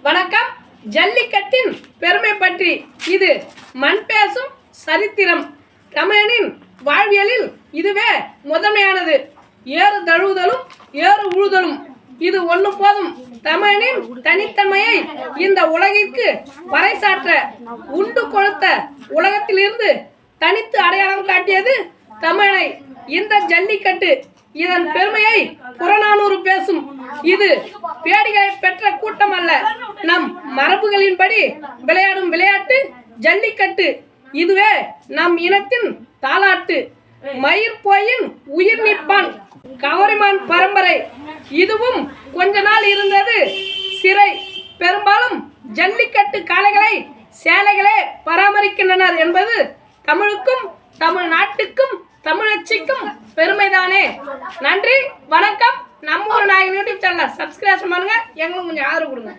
வணக்கம். ஜல்லிக்கட்டின் பெருமை பற்றி இது மண் பேசும் சரித்திரம். தமிழனின் வாழ்வியலில் இதுவே முதன்மையானது. ஏறு தழுவுதலும் ஏறு உழுதலும் இது ஒன்று போதும். தமிழனின் தனித்தன்மையை இந்த உலகிற்கு பறைசாற்ற உண்டு கொடுத்த உலகத்திலிருந்து தனித்து அடையாளம் காட்டியது தமிழனை. இந்த ஜல்லிக்கட்டு இதன் பெருமையை புறநானூறு பேசும். இது பேடிகளை பெற்ற கூட்டம் அல்ல, நம் மரபுகளின்படி விளையாடும் விளையாட்டு ஜல்லிக்கட்டு. இதுவே நம் இனத்தின் தாலாட்டு. மயிர் போயின் உயிர் நிற்பான் கவரிமான் பரம்பரை. இதுவும் கொஞ்ச நாள் இருந்தது சிறை. பெரும்பாலும் ஜல்லிக்கட்டு காளைகளை சேலைகளே பராமரிக்கின்றனர் என்பது தமிழுக்கும் தமிழ்நாட்டுக்கும் தமிழச்சிக்கும் பெருமைதானே. நன்றி, வணக்கம். நம்ம ஊர் நாயகன் யூடியூப் சேனலை சப்ஸ்கிரைப் பண்ணுங்க, எங்களுக்கு கொஞ்சம் ஆதரவு கொடுங்க.